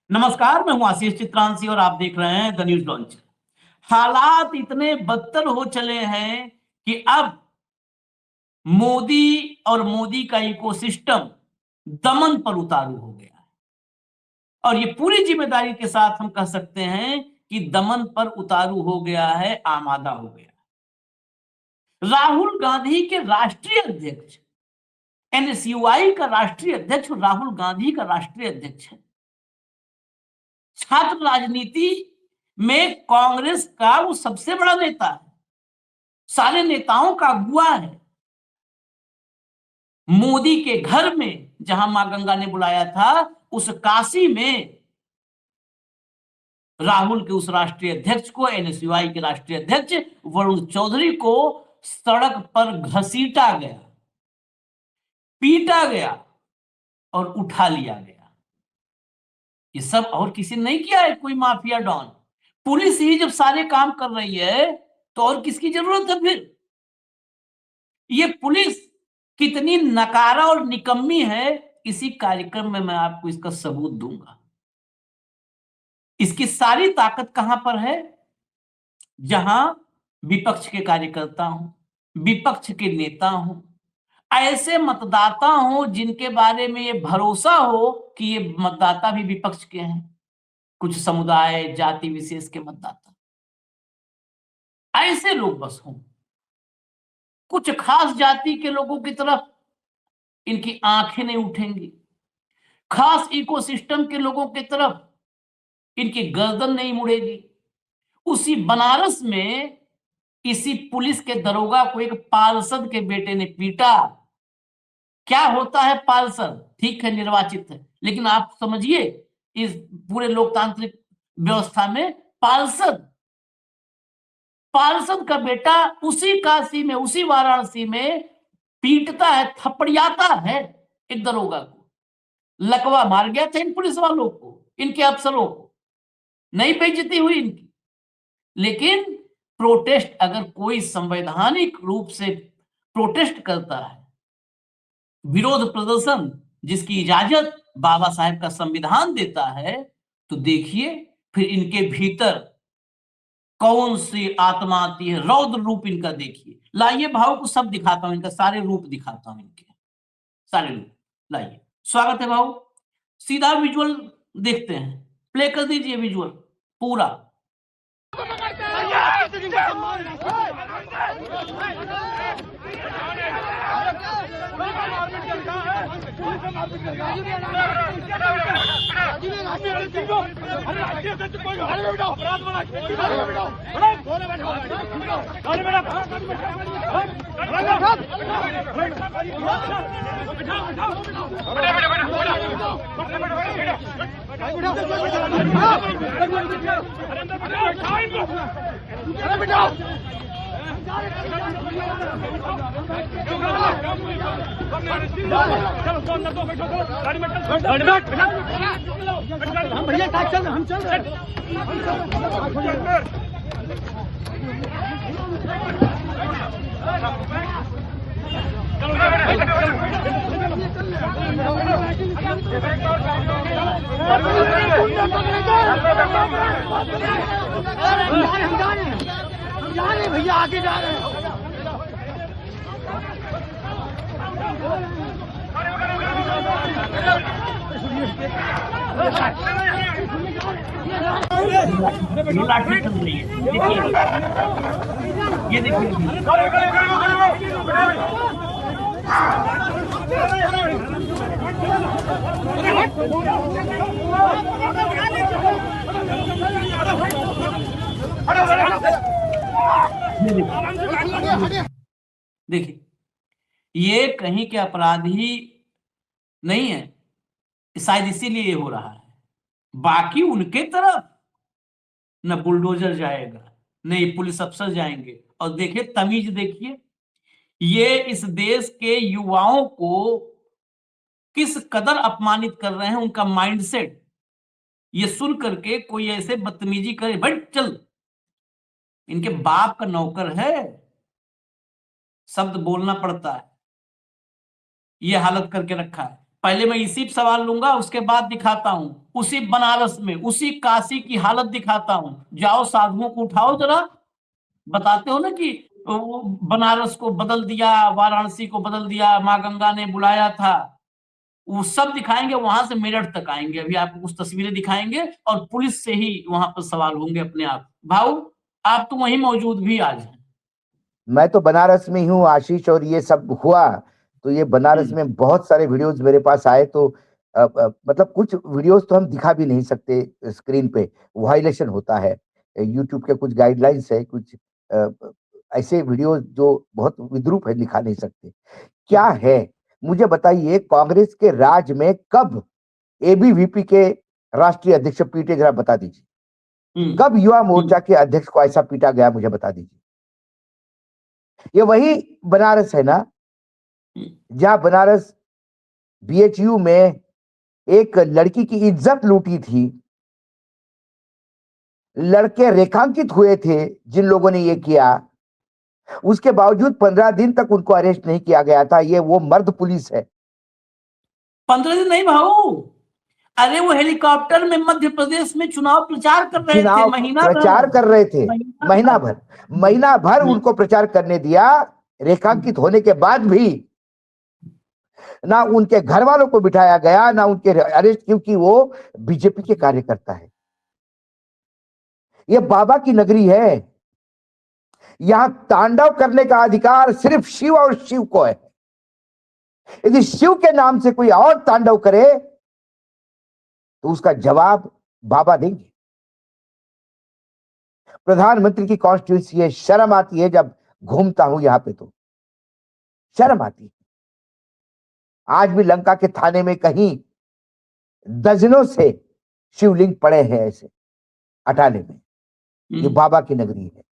नमस्कार, मैं हूं आशीष चित्रांशी और आप देख रहे हैं द न्यूज लॉन्च। हालात इतने बदतर हो चले हैं कि अब मोदी और मोदी का इकोसिस्टम दमन पर उतारू हो गया है और ये पूरी जिम्मेदारी के साथ हम कह सकते हैं कि दमन पर उतारू हो गया है, आमादा हो गया है। राहुल गांधी के राष्ट्रीय अध्यक्ष, एनएसयूआई का राष्ट्रीय अध्यक्ष राहुल गांधी का राष्ट्रीय अध्यक्ष है। छात्र राजनीति में कांग्रेस का वो सबसे बड़ा नेता है, सारे नेताओं का अगुआ है। मोदी के घर में जहां मां गंगा ने बुलाया था, उस काशी में राहुल के उस राष्ट्रीय अध्यक्ष को, एनएसयूआई के राष्ट्रीय अध्यक्ष वरुण चौधरी को सड़क पर घसीटा गया, पीटा गया और उठा लिया गया। ये सब और किसी ने नहीं किया है, कोई माफिया डॉन। पुलिस ही जब सारे काम कर रही है तो और किसकी जरूरत है फिर? ये पुलिस कितनी नकारा और निकम्मी है, इसी कार्यक्रम में मैं आपको इसका सबूत दूंगा। इसकी सारी ताकत कहां पर है? जहां विपक्ष के कार्यकर्ता हों, विपक्ष के नेता हों, ऐसे मतदाता हों जिनके बारे में ये भरोसा हो कि ये मतदाता भी विपक्ष के हैं, कुछ समुदाय जाति विशेष के मतदाता, ऐसे लोग बस हों। कुछ खास जाति के लोगों की तरफ इनकी आंखें नहीं उठेंगी, खास इकोसिस्टम के लोगों की तरफ इनकी गर्दन नहीं मुड़ेगी। उसी बनारस में इसी पुलिस के दरोगा को एक पार्षद के बेटे ने पीटा। क्या होता है पार्षद? ठीक है, निर्वाचित है, लेकिन आप समझिए इस पूरे लोकतांत्रिक व्यवस्था में पार्षद का बेटा उसी काशी में, उसी वाराणसी में पीटता है, थपड़ियाता है एक दरोगा को। लकवा मार गया था इन पुलिस वालों को, इनके अफसरों को, नहीं बेइज्जती हुई इनकी। लेकिन प्रोटेस्ट, अगर कोई संवैधानिक रूप से प्रोटेस्ट करता है, विरोध प्रदर्शन जिसकी इजाजत बाबा साहेब का संविधान देता है, तो देखिए फिर इनके भीतर कौन सी आत्मा आती है, रौद्र रूप इनका देखिए। लाइए भाव को सब दिखाता हूं, इनका सारे रूप दिखाता हूं, इनके सारे रूप लाइए। स्वागत है भाव, सीधा विजुअल देखते हैं, प्ले कर दीजिए विजुअल पूरा। हम चल रहे हैं भैया, आगे जा रहे हैं। लाठी चल रही है, ये देखिए, देखिए ये कहीं के अपराधी नहीं है, शायद इसीलिए ये हो रहा है। बाकी उनके तरफ न बुलडोजर जाएगा, न ये पुलिस अफसर जाएंगे। और देखिए तमीज, देखिए ये इस देश के युवाओं को किस कदर अपमानित कर रहे हैं, उनका माइंडसेट। ये सुन करके कोई ऐसे बदतमीजी करे, बट चल, इनके बाप का नौकर है, शब्द बोलना पड़ता है, ये हालत करके रखा है। पहले मैं इसी पे सवाल लूंगा, उसके बाद दिखाता हूं उसी बनारस में, उसी काशी की हालत दिखाता हूं। जाओ साधुओं को उठाओ जरा, बताते हो ना कि वो बनारस को बदल दिया, वाराणसी को बदल दिया, माँ गंगा ने बुलाया था, वो सब दिखाएंगे। वहां से मेरठ तक आएंगे, अभी आपको कुछ तस्वीरें दिखाएंगे और पुलिस से ही वहां पर सवाल होंगे अपने आप। भाऊ, आप तो वहीं मौजूद भी आज हैं। मैं तो बनारस में ही हूँ आशीष, और ये सब हुआ तो ये बनारस में बहुत सारे वीडियोस मेरे पास आए, तो मतलब कुछ वीडियोस तो हम दिखा भी नहीं सकते स्क्रीन पे, वायलेशन होता है। यूट्यूब के कुछ गाइडलाइंस है, कुछ अ, ऐसे वीडियोस जो बहुत विद्रूप है, दिखा नहीं सकते। क्या है, मुझे बताइए, कांग्रेस के राज में कब एबीवीपी के राष्ट्रीय अध्यक्ष पीटे, जरा बता दीजिए। कब युवा मोर्चा के अध्यक्ष को ऐसा पीटा गया, मुझे बता दीजिए। ये वही बनारस है ना, जहां बनारस बीएचयू में एक लड़की की इज्जत लूटी थी, लड़के रेखांकित हुए थे जिन लोगों ने ये किया, उसके बावजूद 15 दिन तक उनको अरेस्ट नहीं किया गया था। ये वो मर्द पुलिस है। 15 दिन नहीं भाऊ, अरे वो हेलीकॉप्टर में मध्य प्रदेश में चुनाव प्रचार कर रहे थे, चुनाव महीना प्रचार भर, कर रहे थे, महीना भर हम्म। उनको प्रचार करने दिया। रेखांकित होने के बाद भी ना उनके घर वालों को बिठाया गया, ना उनके अरेस्ट, क्योंकि वो बीजेपी के कार्यकर्ता है। ये बाबा की नगरी है, यहां तांडव करने का अधिकार सिर्फ शिव और शिव को है। यदि शिव के नाम से कोई और तांडव करे तो उसका जवाब बाबा देंगे। प्रधानमंत्री की कॉन्स्टिट्यूंसी है, शर्म आती है जब घूमता हूं यहां पे, तो शर्म आती है। आज भी लंका के थाने में कहीं दर्जनों से शिवलिंग पड़े हैं ऐसे अटाले में। ये बाबा की नगरी है,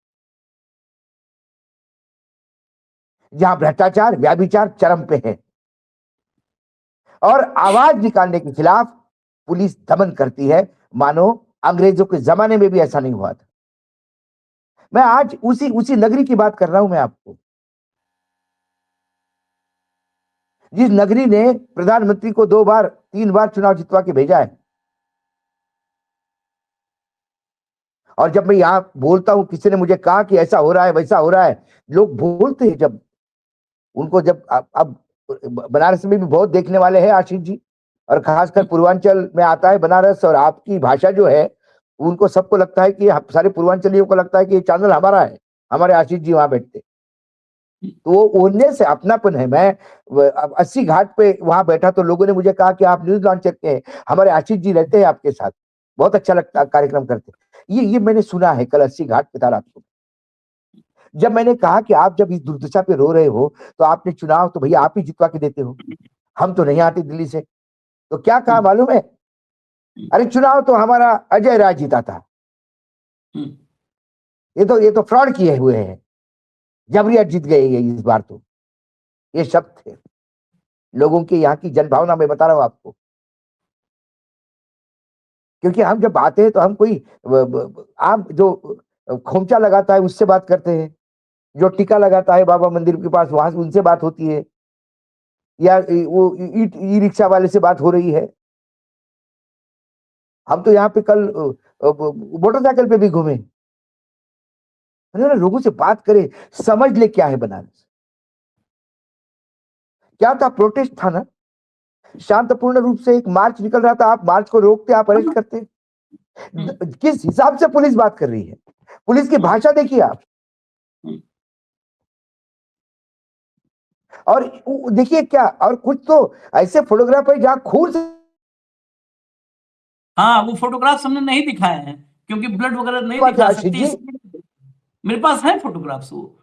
जहां भ्रष्टाचार, व्याभिचार चरम पे है, और आवाज निकालने के खिलाफ पुलिस दमन करती है, मानो अंग्रेजों के जमाने में भी ऐसा नहीं हुआ था। मैं आज उसी उसी नगरी की बात कर रहा हूं मैं आपको, जिस नगरी ने प्रधानमंत्री को 2 बार 3 बार चुनाव जितवा के भेजा है। और जब मैं यहां बोलता हूं, किसी ने मुझे कहा कि ऐसा हो रहा है, वैसा हो रहा है, लोग बोलते हैं जब उनको, जब अब बनारस में भी बहुत देखने वाले हैं आशीष जी, और खासकर पूर्वांचल में आता है बनारस, और आपकी भाषा जो है, उनको सबको लगता है कि सारे पूर्वांचलियों को लगता है कि ये चैनल हमारा है, हमारे आशीष जी वहां बैठते, तो वो ओढ़ने से अपनापन है। मैं 80 घाट पे वहां बैठा तो लोगों ने मुझे कहा कि आप न्यूज लॉन्चर के हैं, हमारे आशीष जी रहते हैं आपके साथ, बहुत अच्छा लगता है, कार्यक्रम करते। ये मैंने सुना है कल 80 घाट पे था रात को। जब मैंने कहा कि आप जब इस दुर्दशा पे रो रहे हो, तो आपने चुनाव तो भैया आप ही जितवा के देते हो, हम तो नहीं आते दिल्ली से। तो क्या कहा मालूम है, अरे चुनाव तो हमारा अजय राय जीता था, ये तो फ्रॉड किए हुए हैं, जबरिया जीत गए ये इस बार। तो ये शब्द थे लोगों की, यहाँ की जनभावना में बता रहा हूं आपको। क्योंकि हम जब आते हैं तो हम कोई आप जो खोमचा लगाता है उससे बात करते हैं, जो टीका लगाता है बाबा मंदिर के पास वहां से उनसे बात होती है, या वो ई रिक्शा वाले से बात हो रही है। हम तो यहाँ पे कल मोटरसाइकिल पे भी घूमे, लोगों से बात करें, समझ ले क्या है बनारस। क्या था, प्रोटेस्ट था ना, शांतपूर्ण रूप से एक मार्च निकल रहा था, आप मार्च को रोकते, आप अरेस्ट करते। किस हिसाब से पुलिस बात कर रही है, पुलिस की भाषा देखिए आप। और देखिए क्या, और कुछ तो ऐसे फोटोग्राफ है जहां खून से, हाँ वो फोटोग्राफ्स हमने नहीं दिखाए हैं क्योंकि ब्लड वगैरह नहीं दिखा सकती, मेरे पास है फोटोग्राफ्स, वो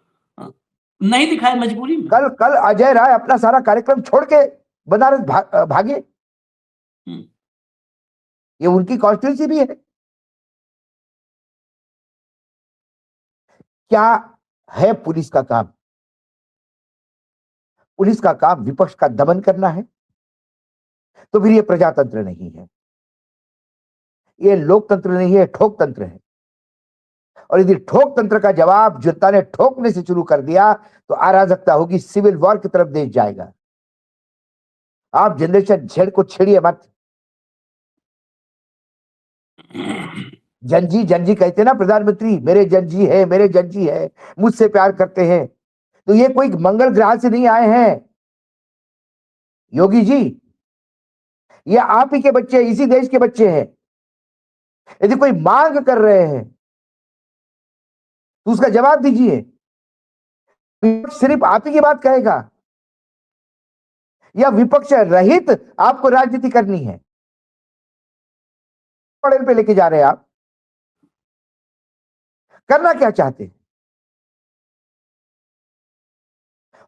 नहीं दिखाए मजबूरी में। कल अजय राय अपना सारा कार्यक्रम छोड़ के बनारस भागे, ये उनकी कॉन्स्टिट्यूंसी भी है। क्या है पुलिस का काम? पुलिस का काम विपक्ष का दमन करना है, तो फिर ये प्रजातंत्र नहीं है, ये लोकतंत्र नहीं है, ठोक तंत्र है। और यदि ठोक तंत्र का जवाब जनता ने ठोकने से शुरू कर दिया तो अराजकता होगी, सिविल वॉर की तरफ देश जाएगा। आप जनरेशन जेड को छेड़िए मत। जनजी जनजी कहते ना प्रधानमंत्री, मेरे जनजी है, मेरे जनजी है, मुझसे प्यार करते हैं। तो ये कोई मंगल ग्रह से नहीं आए हैं योगी जी, ये आप ही के बच्चे, इसी देश के बच्चे हैं। यदि कोई मांग कर रहे हैं तो उसका जवाब दीजिए। विपक्ष सिर्फ आप ही की बात कहेगा या विपक्ष रहित आपको राजनीति करनी है? मॉडल पे लेके जा रहे हैं आप, करना क्या चाहते हैं?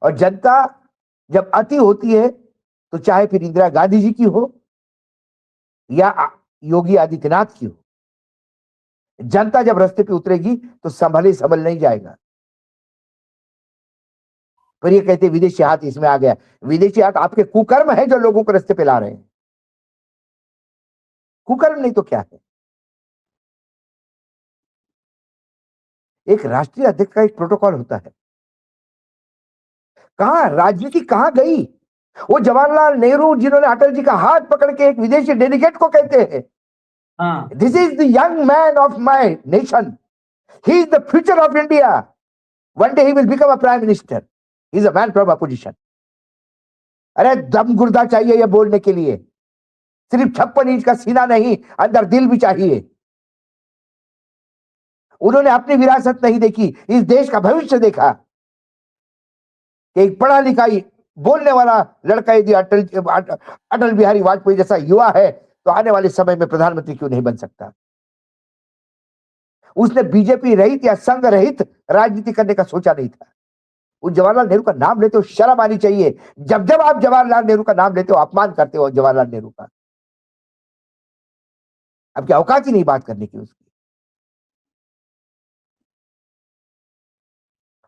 और जनता जब अति होती है तो चाहे फिर इंदिरा गांधी जी की हो या योगी आदित्यनाथ की हो, जनता जब रास्ते पे उतरेगी तो संभल नहीं जाएगा। पर ये कहते विदेशी हाथ इसमें आ गया। विदेशी हाथ आपके कुकर्म है जो लोगों को रास्ते पे ला रहे हैं। कुकर्म नहीं तो क्या है? एक राष्ट्रीय अध्यक्ष का एक प्रोटोकॉल होता है। कहां राजनीति, कहां गई? वो जवाहरलाल नेहरू जिन्होंने अटल जी का हाथ पकड़ के एक विदेशी डेलीगेट को कहते हैं, this is the young man of my nation, he is the future of India, one day he will become a prime minister, he is a man from opposition. अरे दम गुर्दा चाहिए ये बोलने के लिए, सिर्फ 56 इंच का सीना नहीं, अंदर दिल भी चाहिए। उन्होंने अपनी विरासत नहीं देखी, इस देश का भविष्य देखा। एक पढ़ा लिखा बोलने वाला लड़का यदि अटल बिहारी वाजपेयी जैसा युवा है तो आने वाले समय में प्रधानमंत्री क्यों नहीं बन सकता? उसने बीजेपी रहित या संघ रहित राजनीति करने का सोचा नहीं था। उस जवाहरलाल नेहरू का नाम लेते हो शर्म आनी चाहिए। जब जब आप जवाहरलाल नेहरू का नाम लेते हो अपमान करते हो जवाहरलाल नेहरू का। अब क्या औकात ही नहीं बात करने की उसकी।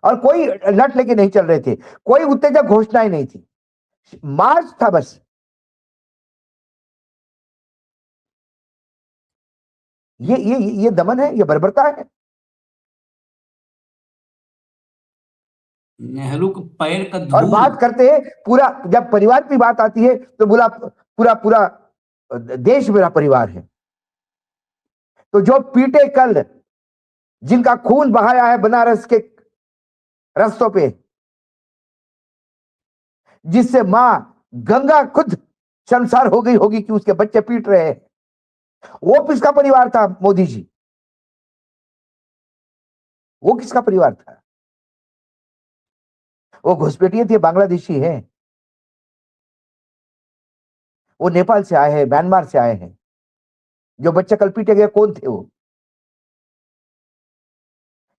और कोई लट लेके नहीं चल रहे थे, कोई उत्तेजक घोषणाएं नहीं थी, मार्च था बस। ये दमन है, ये बर्बरता है। नेहरू के पैर का और धूल। बात करते हैं पूरा, जब परिवार की बात आती है तो बोला पूरा पूरा देश मेरा परिवार है। तो जो पीटे कल, जिनका खून बहाया है बनारस के रास्तों पे, जिससे मां गंगा खुद शर्मसार हो गई होगी कि उसके बच्चे पीट रहे हैं, वो किसका परिवार था मोदी जी? वो किसका परिवार था? वो घुसपैठिए थे, बांग्लादेशी हैं, वो नेपाल से आए हैं, म्यांमार से आए हैं। जो बच्चे कल पीटे गए कौन थे? वो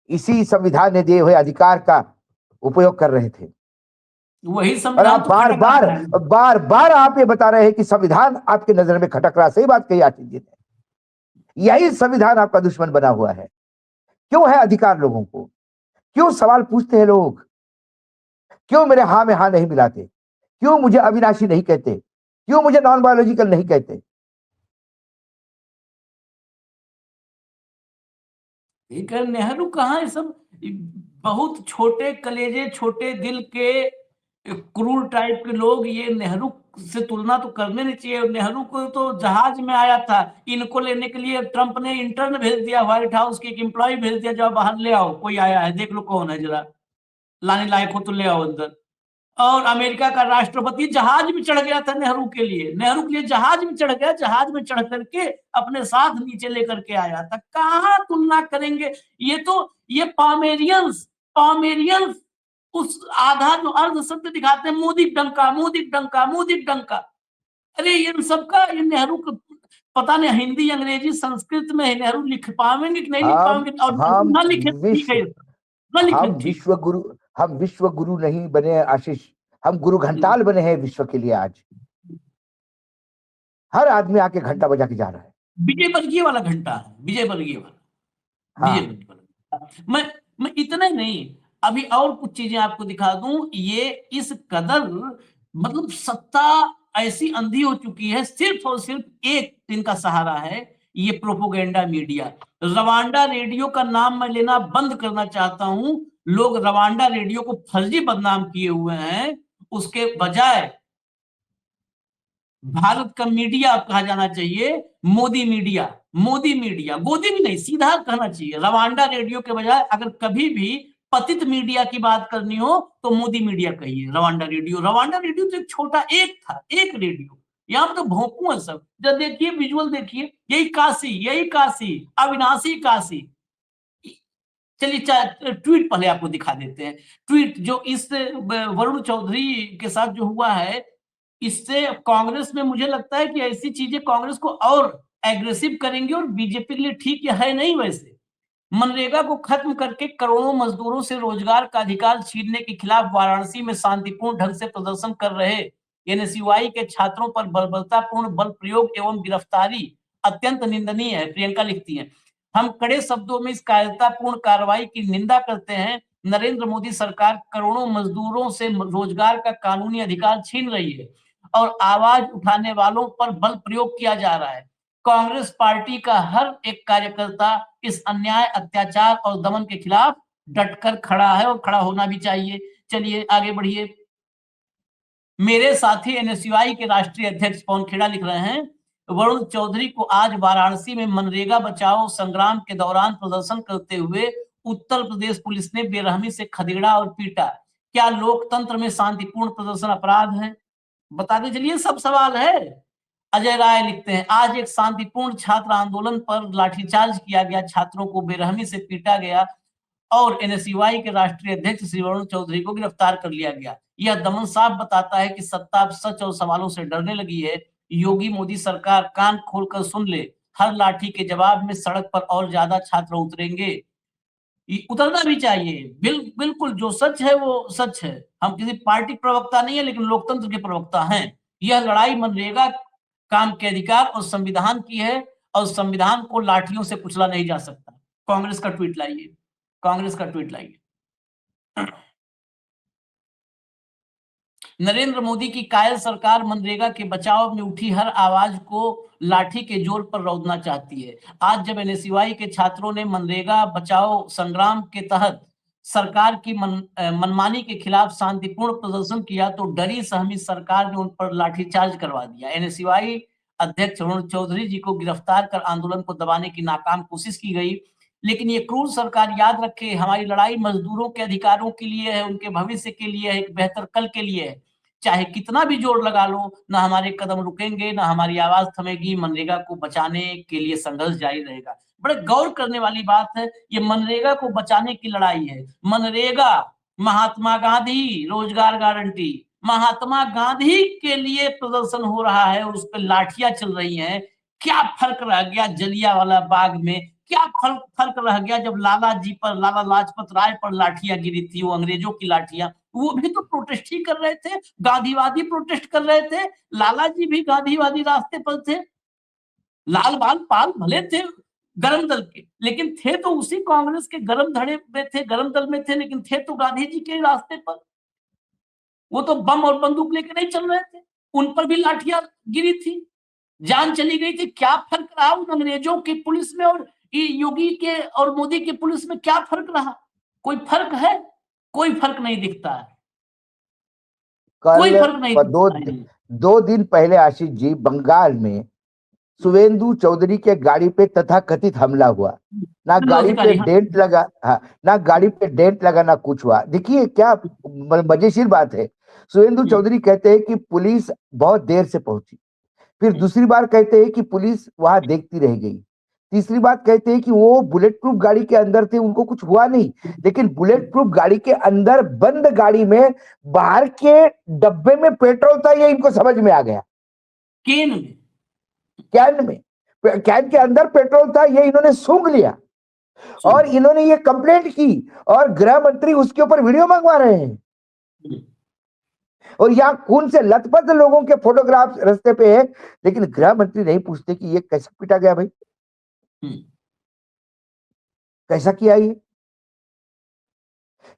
इसी संविधान ने दिए हुए अधिकार का उपयोग कर रहे थे। वही और संविधान आप तो बार खटक बार रहा है। बार बार आप ये बता रहे हैं कि संविधान आपके नजर में खटक रहा। सही बात कही आशीष जी ने, यही संविधान आपका दुश्मन बना हुआ है। क्यों है अधिकार लोगों को? क्यों सवाल पूछते हैं लोग? क्यों मेरे हाँ में हाँ नहीं मिलाते? क्यों मुझे अविनाशी नहीं कहते? क्यों मुझे नॉन बायोलॉजिकल नहीं कहते? एक नेहरू कहाँ ये सब बहुत छोटे कलेजे, छोटे दिल के क्रूर टाइप के लोग, ये नेहरू से तुलना तो करने नहीं चाहिए। नेहरू को तो जहाज में आया था, इनको लेने के लिए ट्रंप ने इंटर्न भेज दिया, व्हाइट हाउस की एक एम्प्लॉय भेज दिया, जाओ बाहर ले आओ, कोई आया है देख लो कौन है, जरा लाने लायक हो तो ले आओ अंदर। और अमेरिका का राष्ट्रपति जहाज में चढ़ गया था नेहरू के लिए, नेहरू के लिए जहाज में चढ़ गया, जहाज में चढ़ करके अपने साथ नीचे लेकर के आया था। कहाँ तुलना करेंगे? ये तो ये पामेरियंस पामेरियंस उस आधा जो अर्ध सत्य दिखाते हैं, मोदी डंका मोदी डंका मोदी डंका। अरे ये सबका, ये नेहरू का पता नहीं हिंदी अंग्रेजी संस्कृत में नेहरू लिख पाएंगे कि नहीं लिख पाएंगे, और हम ना लिखे ठीक है, ना लिखे ठीक। हम विश्व गुरु नहीं बने आशीष, हम गुरु घंटाल बने हैं विश्व के लिए। आज हर आदमी आके घंटा बजा के जा रहा है। विजय वर्गीय वाला घंटा है, विजय वर्गीय वाला, विजय वर्गीय वाला। मैं इतना ही नहीं, अभी और कुछ चीजें आपको दिखा दूं। ये इस कदर मतलब सत्ता ऐसी अंधी हो चुकी है, सिर्फ और सिर्फ एक इनका सहारा है, ये प्रोपोगेंडा मीडिया। रवांडा रेडियो का नाम मैं लेना बंद करना चाहता हूं। लोग रवांडा रेडियो को फर्जी बदनाम किए हुए हैं, उसके बजाय भारत का मीडिया कहा जाना चाहिए मोदी मीडिया। मोदी मीडिया, गोदी भी नहीं, सीधा कहना चाहिए। रवांडा रेडियो के बजाय अगर कभी भी पतित मीडिया की बात करनी हो तो मोदी मीडिया कहिए। रवांडा रेडियो, रवांडा रेडियो तो एक छोटा एक था, एक रेडियो। यहाँ पे तो भोंपू है सब। जब देखिए विजुअल देखिए, यही काशी, अविनाशी काशी। चलिए ट्वीट पहले आपको दिखा देते हैं। ट्वीट जो इस वरुण चौधरी के साथ जो हुआ है, इससे कांग्रेस में मुझे लगता है कि ऐसी चीजें कांग्रेस को और एग्रेसिव करेंगे और बीजेपी के लिए ठीक है नहीं। वैसे मनरेगा को खत्म करके करोड़ों मजदूरों से रोजगार का अधिकार छीनने के खिलाफ वाराणसी में शांतिपूर्ण ढंग से प्रदर्शन कर रहे एनएसयूआई के छात्रों पर बर्बरतापूर्ण बल प्रयोग एवं गिरफ्तारी अत्यंत निंदनीय है। प्रियंका लिखती है, हम कड़े शब्दों में इस कायरतापूर्ण कार्रवाई की निंदा करते हैं। नरेंद्र मोदी सरकार करोड़ों मजदूरों से रोजगार का कानूनी अधिकार छीन रही है और आवाज उठाने वालों पर बल प्रयोग किया जा रहा है। कांग्रेस पार्टी का हर एक कार्यकर्ता इस अन्याय, अत्याचार और दमन के खिलाफ डटकर खड़ा है और खड़ा होना भी चाहिए। चलिए आगे बढ़िए। मेरे साथी एनएसयूआई के राष्ट्रीय अध्यक्ष पवन खेड़ा लिख रहे हैं, वरुण चौधरी को आज वाराणसी में मनरेगा बचाओ संग्राम के दौरान प्रदर्शन करते हुए उत्तर प्रदेश पुलिस ने बेरहमी से खदेड़ा और पीटा। क्या लोकतंत्र में शांतिपूर्ण प्रदर्शन अपराध है? बताते चलिए, सब सवाल है। अजय राय लिखते हैं, आज एक शांतिपूर्ण छात्र आंदोलन पर लाठीचार्ज किया गया, छात्रों को बेरहमी से पीटा गया और एनएसयूआई के राष्ट्रीय अध्यक्ष श्री वरुण चौधरी को गिरफ्तार कर लिया गया। यह दमन साफ बताता है कि सत्ता अब सच और सवालों से डरने लगी है। योगी मोदी सरकार कान खोलकर सुन ले, हर लाठी के जवाब में सड़क पर और ज्यादा छात्र उतरेंगे। उतरना भी चाहिए। बिल्कुल जो सच है वो सच है। हम किसी पार्टी प्रवक्ता नहीं है, लेकिन लोकतंत्र के प्रवक्ता हैं। यह लड़ाई मनरेगा काम के अधिकार और संविधान की है और संविधान को लाठियों से कुचला नहीं जा सकता। कांग्रेस का ट्वीट लाइए, कांग्रेस का ट्वीट लाइए। नरेंद्र मोदी की कायल सरकार मनरेगा के बचाव में उठी हर आवाज को लाठी के जोर पर रौंदना चाहती है। आज जब एनएसयूआई के छात्रों ने मनरेगा बचाओ संग्राम के तहत सरकार की मनमानी के खिलाफ शांतिपूर्ण प्रदर्शन किया तो डरी सहमी सरकार ने उन पर लाठीचार्ज करवा दिया। एनएसयूआई अध्यक्ष वरुण चौधरी जी को गिरफ्तार कर आंदोलन को दबाने की नाकाम कोशिश की गई, लेकिन ये क्रूर सरकार याद रखे, हमारी लड़ाई मजदूरों के अधिकारों के लिए है, उनके भविष्य के लिए है, एक बेहतर कल के लिए है। चाहे कितना भी जोर लगा लो, ना हमारे कदम रुकेंगे, ना हमारी आवाज थमेगी। मनरेगा को बचाने के लिए संघर्ष जारी रहेगा। बड़े गौर करने वाली बात है, ये मनरेगा को बचाने की लड़ाई है। मनरेगा, महात्मा गांधी रोजगार गारंटी, महात्मा गांधी के लिए प्रदर्शन हो रहा है, उस पर लाठियां चल रही हैं। क्या फर्क रह गया जलियांवाला बाग में? क्या फर्क रह गया जब लाला जी पर, लाला लाजपत राय पर लाठियां गिरी थी, वो अंग्रेजों की लाठियां? वो भी तो प्रोटेस्ट ही कर रहे थे, गांधीवादी प्रोटेस्ट कर रहे थे। लाला जी भी गांधीवादी रास्ते पर थे। लाल बाल पाल भले थे गरम दल के, लेकिन थे तो उसी कांग्रेस के गरम धड़े में थे, गरम दल में थे, लेकिन थे तो गांधी जी के रास्ते पर। वो तो बम और बंदूक लेके नहीं चल रहे थे, उन पर भी लाठियां गिरी थी, जान चली गई थी। क्या फर्क रहा उन अंग्रेजों की पुलिस में और योगी के और मोदी की पुलिस में? क्या फर्क रहा? कोई फर्क है? कोई फर्क नहीं दिखता है, कोई कल फर्क नहीं दो दिखता है। दो दिन पहले आशीष जी, बंगाल में शुवेंदु चौधरी के गाड़ी पे तथाकथित हमला हुआ। ना गाड़ी पे डेंट लगा, हाँ, ना गाड़ी पे डेंट लगा, ना कुछ हुआ। देखिए क्या मजेशीर बात है। शुवेंदु चौधरी कहते हैं कि पुलिस बहुत देर से पहुंची, फिर दूसरी बार कहते हैं कि पुलिस वहां देखती रह गई, तीसरी बात कहते हैं कि वो बुलेट प्रूफ गाड़ी के अंदर थे, उनको कुछ हुआ नहीं। लेकिन बुलेट प्रूफ गाड़ी के अंदर, बंद गाड़ी में, बाहर के डब्बे में पेट्रोल था, ये इनको समझ में आ गया। कैन के अंदर पेट्रोल था, ये इन्होंने सूंघ लिया और इन्होंने ये कंप्लेंट की और गृह मंत्री उसके ऊपर वीडियो मंगवा रहे हैं। और यहाँ खून से लथपथ लोगों के फोटोग्राफ रास्ते पे है, लेकिन गृह मंत्री नहीं पूछते कि ये कैसे पीटा गया भाई, कैसा किया ये?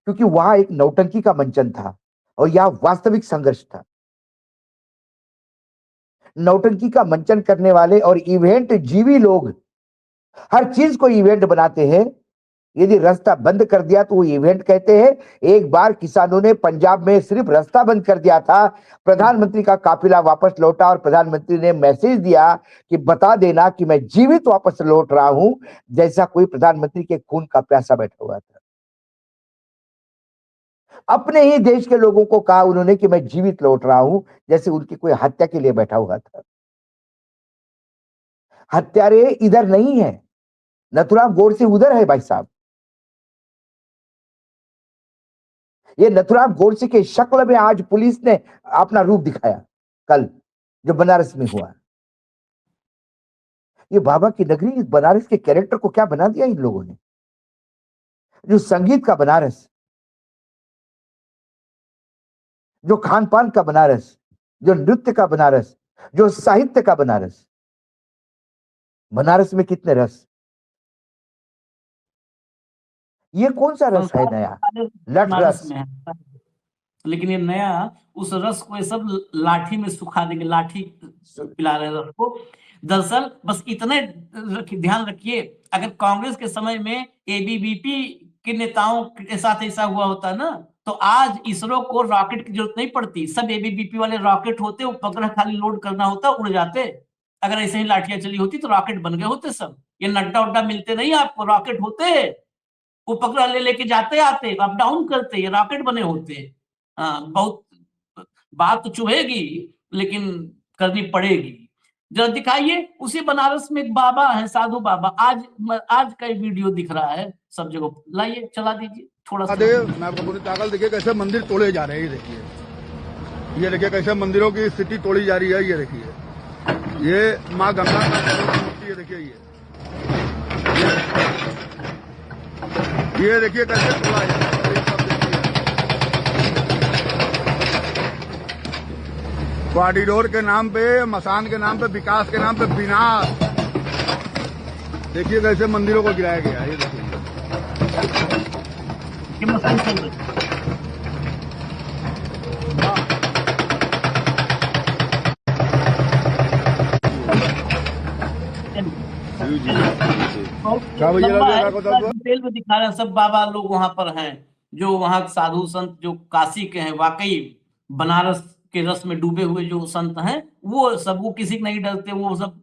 क्योंकि वहां एक नौटंकी का मंचन था और यहां वास्तविक संघर्ष था। नौटंकी का मंचन करने वाले और इवेंट जीवी लोग हर चीज को इवेंट बनाते हैं, यदि रास्ता बंद कर दिया तो वो इवेंट कहते हैं। एक बार किसानों ने पंजाब में सिर्फ रास्ता बंद कर दिया था, प्रधानमंत्री का काफिला वापस लौटा और प्रधानमंत्री ने मैसेज दिया कि बता देना कि मैं जीवित वापस लौट रहा हूं, जैसा कोई प्रधानमंत्री के खून का प्यासा बैठा हुआ था। अपने ही देश के लोगों को कहा उन्होंने कि मैं जीवित लौट रहा हूं, जैसे उनकी कोई हत्या के लिए बैठा हुआ था। हत्यारे इधर नहीं है, नथुराम गोडसे उधर है भाई साहब। ये नथुराम गोडसे के शक्ल में आज पुलिस ने अपना रूप दिखाया, कल जो बनारस में हुआ। ये बाबा की नगरी, इस बनारस के कैरेक्टर को क्या बना दिया इन लोगों ने। जो संगीत का बनारस, जो खान पान का बनारस, जो नृत्य का बनारस, जो साहित्य का बनारस, बनारस में कितने रस। ये कौन सा रस है नया, लठ बनारस रस। में है, लेकिन ये नया उस रस को ये सब लाठी में सुखा देंगे, लाठी पिला रहे हैं रस को। दरअसल बस इतने ध्यान रखिए, अगर कांग्रेस के समय में एबीवीपी के नेताओं के साथ ऐसा हुआ होता ना, तो आज इसरो को रॉकेट की जरूरत नहीं पड़ती, सब एबीवीपी वाले रॉकेट होते, उपग्रह खाली लोड करना होता, उड़ जाते। अगर ऐसे ही लाठियां चली होती तो रॉकेट बन गए होते सब। ये नड्डा उड्डा मिलते नहीं आपको, रॉकेट होते, उपग्रह ले लेके जाते आते, अप डाउन करते, ये रॉकेट बने होते। बहुत बात तो चुभेगी लेकिन करनी पड़ेगी। जरा दिखाइए, उसी बनारस में एक बाबा है, साधु बाबा, आज का वीडियो दिख रहा है सब जगह, लाइए चला दीजिए थोड़ा सा। मैं आपको पूरी ताकत देखिए कैसे मंदिर तोड़े जा रहे हैं, ये देखिए कैसे मंदिरों की स्थिति तोड़ी जा रही है। ये देखिए, ये माँ गंगा का मूर्ति, ये देखिए, ये देखिए कैसे तोड़ा है। कॉरिडोर के नाम पे, मसान के नाम पे, विकास के नाम पे विनाश। देखिए कैसे मंदिरों को गिराया गया है। ये देखिए डिटेल में दिखा रहे हैं, सब बाबा लोग वहां पर हैं, जो वहां साधु संत जो काशी के हैं, वाकई बनारस के रस में डूबे हुए जो संत हैं, वो सब, वो किसी से नहीं डरते, वो सब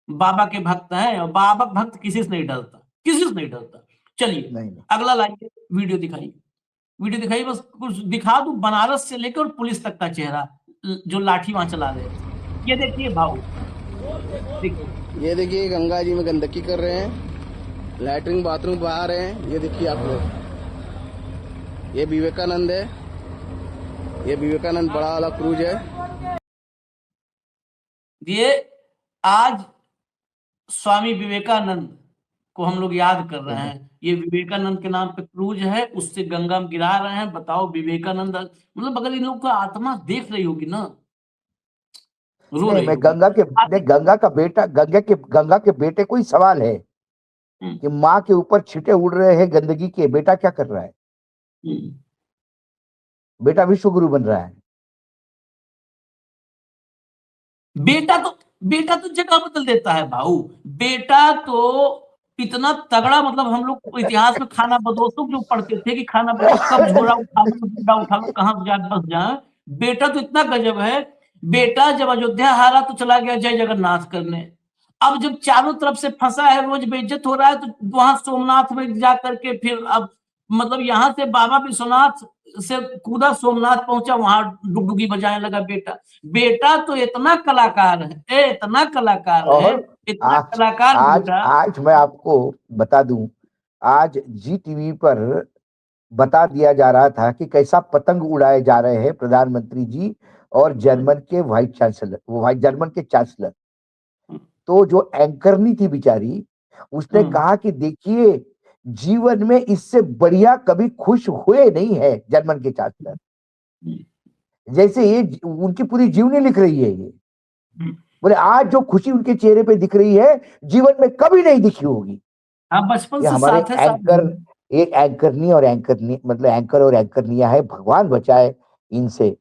बाबा के भक्त हैं, और बाबा भक्त किसी से नहीं डरता, किसी से नहीं डरता। चलिए अगला लाइए, वीडियो दिखाइए, बस कुछ दिखा दूं बनारस से लेकर और पुलिस तक का चेहरा, जो लाठी वहां चला रहे थे। ये देखिए भाऊ, ये देखिए गंगा जी में गंदगी कर रहे हैं, लैट्रिन बाथरूम बहा रहे हैं। ये देखिए आप लोग, ये विवेकानंद है, ये विवेकानंद बड़ा वाला क्रूज है। ये आज स्वामी विवेकानंद को हम लोग याद कर रहे हैं, ये विवेकानंद के नाम पे क्रूज है, उससे गंगा में गिरा रहे हैं। बताओ विवेकानंद, मतलब अगर इन लोग का आत्मा देख रही होगी ना, रो रही मैं होगी। गंगा के बेटे को ही सवाल है कि माँ के ऊपर छींटे उड़ रहे हैं गंदगी के, बेटा क्या कर रहा है। बेटा विश्वगुरु बन रहा है। बेटा तो जगह बदल देता है भाऊ। बेटा तो इतना तगड़ा, मतलब हम लोग इतिहास में खाना बदोशों जो पढ़ते थे कि खाना कब झोला उठा लो, कहां जा बस जाए। बेटा तो इतना गजब है, बेटा जब अयोध्या हारा तो चला गया जय जगन्नाथ करने। अब जब चारों तरफ से फंसा है, रोज बेइज्जत हो रहा है, तो वहां सोमनाथ में जा करके फिर अब मतलब यहाँ से बाबा विश्वनाथ से कूदा, सोमनाथ पहुंचा, वहां डुगडुगी बजाने लगा बेटा। बेटा तो इतना कलाकार है, इतना कलाकार है, इतना कलाकार। आज मैं आपको बता दूं, आज जी टीवी पर बता दिया जा रहा था कि कैसा पतंग उड़ाए जा रहे हैं प्रधानमंत्री जी और जर्मन के वाइस चांसलर, जर्मन के चांसलर। तो जो एंकरनी थी बेचारी, उसने कहा कि देखिए जीवन में इससे बढ़िया कभी खुश हुए नहीं है जर्मन के चांसलर, जैसे ये उनकी पूरी जीवनी लिख रही है। ये बोले आज जो खुशी उनके चेहरे पे दिख रही है, जीवन में कभी नहीं दिखी होगी। बचपन से हमारे साथ है, एक एंकरनी और एंकरनी, मतलब एंकर और एंकरनिया है, भगवान बचाए इनसे।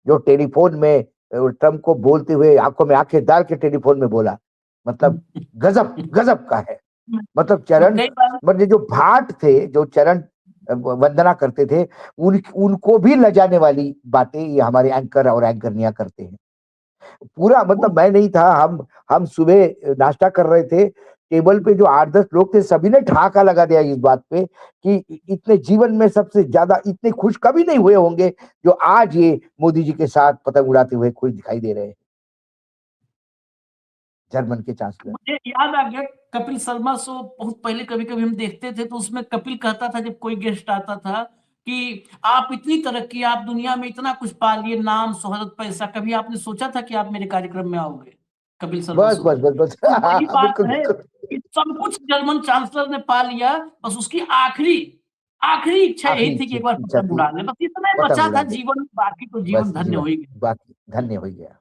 जो टेलीफोन में ट्रम्प को बोलते हुए आंखों में आंखें डाल के टेलीफोन में बोला, मतलब गजब का है। मतलब चरण, कई बार मतलब जो भाट थे, जो चरण वंदना करते थे, उनको भी लजाने वाली बातें ये हमारे एंकर और एंकरनिया करते हैं। पूरा मतलब मैं नहीं था, हम सुबह नाश्ता कर रहे थे, टेबल पे जो 8-10 लोग थे, सभी ने ठहाका लगा दिया इस बात पे कि इतने जीवन में सबसे ज्यादा इतने खुश कभी नहीं हुए होंगे जो आज ये मोदी जी के साथ पतंग उड़ाते हुए खुश दिखाई दे रहे हैं, जर्मन के चांसलर। मुझे याद आ गया कपिल शर्मा शो बहुत पहले कभी कभी हम देखते थे, तो उसमें कपिल कहता था जब कोई गेस्ट आता था कि आप इतनी तरक्की, आप दुनिया में इतना कुछ पा लिए, नाम शोहरत पैसा, कभी आपने सोचा था कि आप मेरे कार्यक्रम में आओगे? कपिल शर्मा बस शो बस में बस बस तो वही बात बिल्कुल है बिल्कुल। कि सब कुछ जर्मन चांसलर ने पा लिया, बस उसकी आखिरी आखिरी इच्छा आखिरी यही थी कि एक बार इच्छा पतंग थी, उड़ा ले, बस इतना ही पतंग बचा था उड़ा दे, जीवन में, बाकी तो जीवन बस धन्य हो जीवन ही गया। बाकी धन्य हो गया।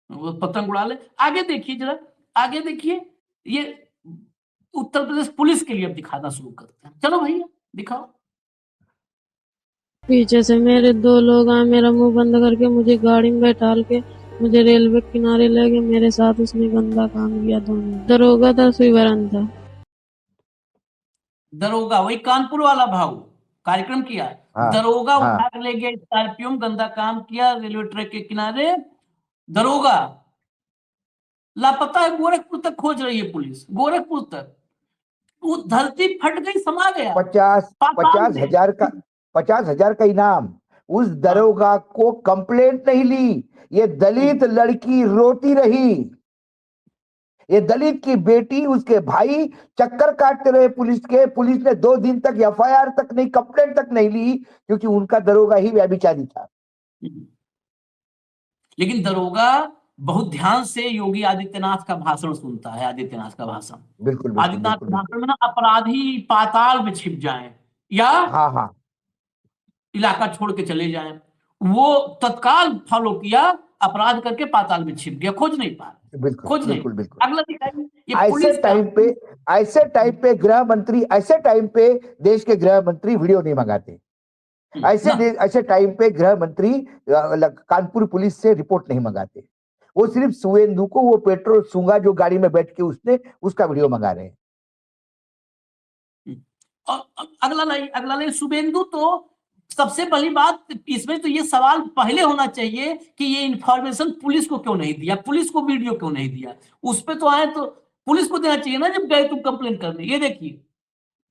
वो पतंग उड़ा ले। आगे देखिए जरा, आगे देखिए, ये उत्तर प्रदेश पुलिस के लिए अब दिखाना शुरू करते हैं। चलो भैया दिखाओ। पीछे से मेरे 2 लोग आए, मेरा मुंह बंद करके मुझे गाड़ी में बैठाल के मुझे रेलवे किनारे ले गए। मेरे साथ उसने गंदा काम किया। दोनों दरोगा था, सुईवरन था। दरोगा, वही कानपुर वाला भाऊ कार्यक्रम किया, हाँ दरोगा हाँ उठा के ले गया स्कॉर्पियो में, गंदा काम किया रेलवे ट्रैक के किनारे। दरोगा लापता है, गोरखपुर तक खोज रही है पुलिस, गोरखपुर तक। वो धरती फट गई, समा गया 50 पाताल में। 50,000 का इनाम। उस हाँ, दरोगा को कंप्लेंट नहीं ली, ये दलित लड़की रोती रही, ये दलित की बेटी, उसके भाई चक्कर काटते रहे पुलिस के। पुलिस ने 2 दिन तक एफआईआर तक नहीं, कंप्लेंट तक नहीं ली, क्योंकि उनका दरोगा ही व्यभिचारी था। लेकिन दरोगा बहुत ध्यान से योगी आदित्यनाथ का भाषण सुनता है, आदित्यनाथ का भाषण। बिल्कुल बिल्कुल आदित्यनाथ बिल्कुल के बिल्कुल। भाषण में ना अपराधी पाताल में छिप जाएं या हाँ हाँ इलाका छोड़ के चले जाएं, वो तत्काल फॉलो किया, अपराध करके पाताल में छिप गया, खोज नहीं पा, बिल्कुल खोज नहीं। बिल्कुल बिल्कुल। अगला दिखाइए, ये ऐसे पुलिस का। टाइम पे, गृह मंत्री, ऐसे टाइम पे देश के गृह मंत्री वीडियो नहीं मंगाते। ना, ऐसे टाइम पे गृह मंत्री कानपुर पुलिस से रिपोर्ट नहीं मंगाते। वो सिर्फ सुवेंदु को वो पेट्रोल सूंगा जो गाड़ी में बैठ के उसने, उसका वीडियो मंगा रहे हैं। और अगला लाइन शुभेंदु। तो सबसे पहली बात इसमें तो ये सवाल पहले होना चाहिए कि ये इंफॉर्मेशन पुलिस को क्यों नहीं दिया, पुलिस को वीडियो क्यों नहीं दिया। उस पे तो आए तो पुलिस को देना चाहिए ना, जब गए तुम कंप्लेन करने। ये देखिए,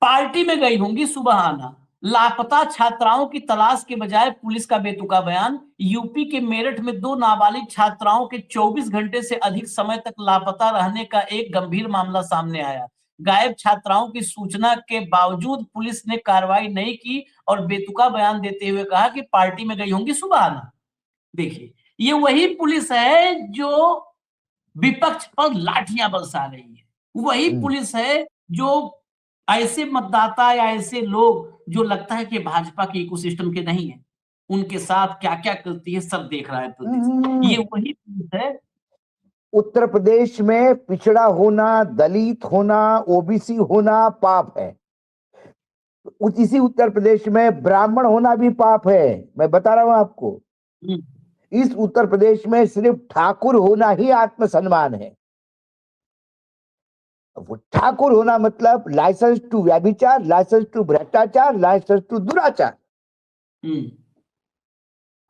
पार्टी में गई होंगी, सुबह आना, लापता छात्राओं की तलाश के बजाय पुलिस का बेतुका बयान। यूपी के मेरठ में 2 नाबालिग छात्राओं के 24 घंटे से अधिक समय तक लापता रहने का एक गंभीर मामला सामने आया। गायब छात्राओं की सूचना के बावजूद पुलिस ने कार्रवाई नहीं की और बेतुका बयान देते हुए कहा कि पार्टी में गई होंगी, सुबह आना। देखिए, ये वही पुलिस है जो विपक्ष पर लाठियां बरसा रही है, वही पुलिस है जो ऐसे मतदाता या ऐसे लोग जो लगता है कि भाजपा के इकोसिस्टम के नहीं है, उनके साथ क्या क्या करती है सब देख रहा है प्रदेश। ये वही पुलिस है। उत्तर प्रदेश में पिछड़ा होना, दलित होना, ओबीसी होना पाप है। इसी उत्तर प्रदेश में ब्राह्मण होना भी पाप है, मैं बता रहा हूं आपको। इस उत्तर प्रदेश में सिर्फ ठाकुर होना ही आत्मसम्मान है। वो ठाकुर होना मतलब लाइसेंस टू व्यभिचार, लाइसेंस टू भ्रष्टाचार, लाइसेंस टू दुराचार।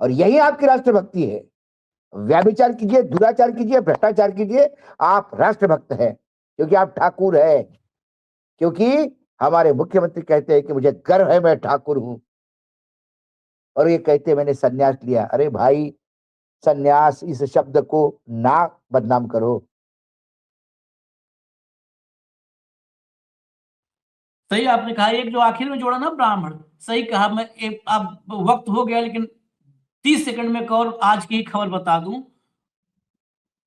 और यही आपकी राष्ट्रभक्ति है। व्यभिचार कीजिए, दुराचार कीजिए, भ्रष्टाचार कीजिए, आप राष्ट्रभक्त हैं, क्योंकि आप ठाकुर है। क्योंकि हमारे मुख्यमंत्री कहते हैं कि मुझे गर्व है, मैं ठाकुर हूं। और ये कहते मैंने सन्यास लिया। अरे भाई, सन्यास इस शब्द को ना बदनाम करो। सही आपने कहा, एक जो आखिर में जोड़ा ना ब्राह्मण, सही कहा। मैं एक, अब वक्त हो गया, लेकिन 30 सेकंड में एक और आज की खबर बता दूं।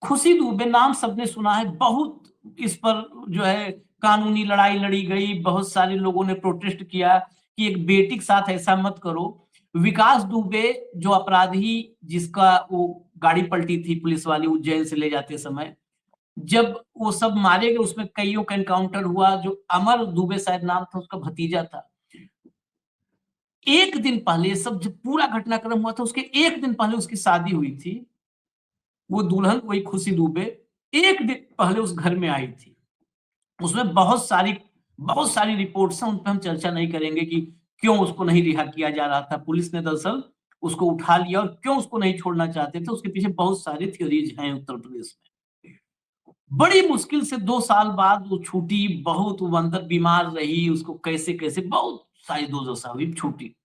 खुशी दुबे नाम सबने सुना है, बहुत इस पर जो है कानूनी लड़ाई लड़ी गई, बहुत सारे लोगों ने प्रोटेस्ट किया कि एक बेटी के साथ ऐसा मत करो। विकास दुबे जो अपराधी, जिसका वो गाड़ी पलटी थी पुलिस वाली उज्जैन से ले जाते समय, जब वो सब मारे गए, उसमें कईयों का एनकाउंटर हुआ। जो अमर दुबे शायद नाम था, उसका भतीजा था। एक दिन पहले, सब जब पूरा घटनाक्रम हुआ था, उसके एक दिन पहले उसकी शादी हुई थी। वो दुल्हन, वही खुशी दुबे, एक दिन पहले उस घर में आई थी। उसमें बहुत सारी रिपोर्ट्स हैं, उन पे हम चर्चा नहीं करेंगे कि क्यों उसको नहीं रिहा किया जा रहा था। पुलिस ने दरअसल उसको उठा लिया और क्यों उसको नहीं छोड़ना चाहते थे, उसके पीछे बहुत सारी थ्योरीज हैं उत्तर प्रदेश में। बड़ी मुश्किल से 2 साल बाद वो छूटी, बहुत वो अंदर बीमार रही, उसको कैसे-कैसे बहुत सारी दुर्दशा हुई, छूटी।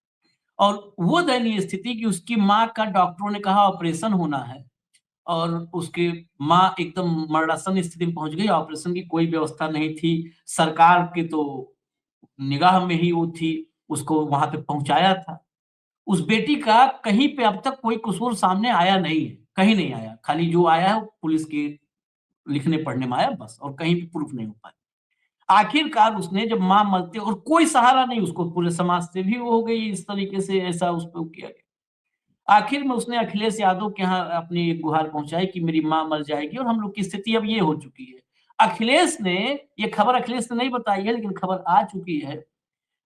और वो दयनीय स्थिति कि उसकी माँ का डॉक्टरों ने कहा ऑपरेशन होना है और उसकी माँ एकदम मरणासन स्थिति में पहुंच गई। ऑपरेशन की कोई व्यवस्था नहीं थी, सरकार की तो निगाह में ही वो थी, उसको वहां पे पहुंचाया था। उस बेटी का कहीं पे अब तक कोई कसूर सामने आया नहीं है, कहीं नहीं आया। खाली जो आया है वो पुलिस के लिखने पढ़ने में आया बस, और कहीं भी प्रूफ नहीं हो पाया। आखिरकार उसने जब माँ मरते और कोई सहारा नहीं उसको, पूरे समाज से भी वो हो गई इस तरीके से, ऐसा उस पे किया गया। आखिर में उसने अखिलेश यादव के यहाँ अपनी एक गुहार पहुंचाई कि मेरी माँ मर जाएगी और हम लोग की स्थिति अब ये हो चुकी है। अखिलेश ने, ये खबर अखिलेश ने नहीं बताई है लेकिन खबर आ चुकी है,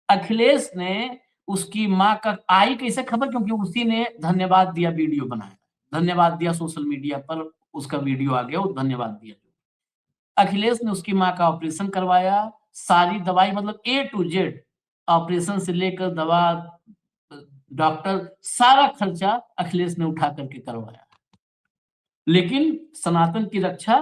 अखिलेश ने उसकी माँ का, आई कैसे खबर, क्योंकि उसी ने धन्यवाद दिया, वीडियो बनाया, धन्यवाद दिया सोशल मीडिया पर, उसका वीडियो आ गया, वो धन्यवाद दिया। अखिलेश ने उसकी माँ का ऑपरेशन करवाया, सारी दवाई मतलब A to Z, ऑपरेशन से लेकर दवा, डॉक्टर, सारा खर्चा अखिलेश ने उठा करके करवाया। लेकिन सनातन की रक्षा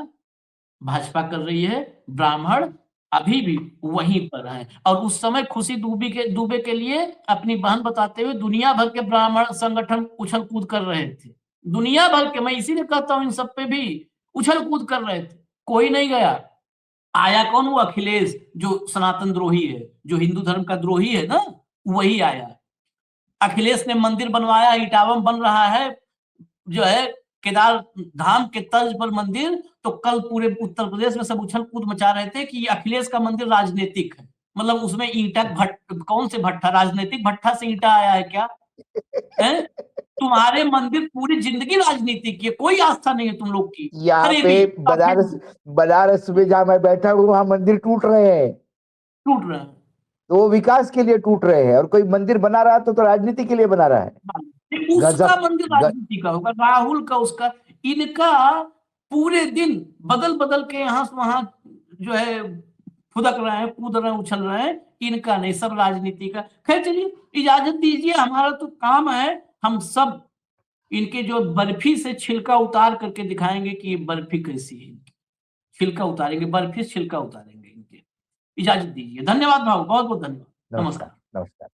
भाजपा कर रही है, ब्राह्मण अभी भी वहीं पर हैं। और उस समय खुशी दुबे के लिए अपनी बहन बताते हुए दुनिया भर के ब्राह्मण संगठन उछल कूद कर रहे थे। दुनिया भर के, मैं इसीलिए कहता हूं इन सब पे भी उछल कूद कर रहे थे, कोई नहीं गया। आया कौन? वो अखिलेश, जो सनातन द्रोही है, जो हिंदू धर्म का द्रोही है ना, वही आया। अखिलेश ने मंदिर बनवाया, इटावम बन रहा है जो है केदार धाम के तर्ज पर मंदिर, तो कल पूरे उत्तर प्रदेश में सब उछल कूद मचा रहे थे कि अखिलेश का मंदिर राजनीतिक है। मतलब उसमें ईंटा कौन से भट्ठा, राजनीतिक भट्ठा से ईंटा आया है क्या? है? तुम्हारे मंदिर पूरी जिंदगी राजनीति की है, कोई आस्था नहीं है तुम लोग की। यहाँ अरे पे भी बनारस में जहाँ मैं बैठा हूँ वहां मंदिर टूट रहे हैं, टूट रहे हैं। तो वो विकास के लिए टूट रहे हैं, और कोई मंदिर बना रहा तो राजनीति के लिए बना रहा है। उसका गजब। मंदिर राजनीति का होगा, राहुल का, उसका, इनका पूरे दिन बदल बदल के यहाँ से वहां जो है फुदक रहे हैं, कूद रहे हैं, उछल रहे हैं, इनका नहीं, सब राजनीति का। खैर चलिए, इजाजत दीजिए, हमारा तो काम है, हम सब इनके जो बर्फी से छिलका उतार करके दिखाएंगे कि ये बर्फी कैसी है। छिलका उतारेंगे, बर्फी से छिलका उतारेंगे इनके। इजाजत दीजिए, धन्यवाद भाव, बहुत बहुत धन्यवाद, नमस्कार। नमस्कार।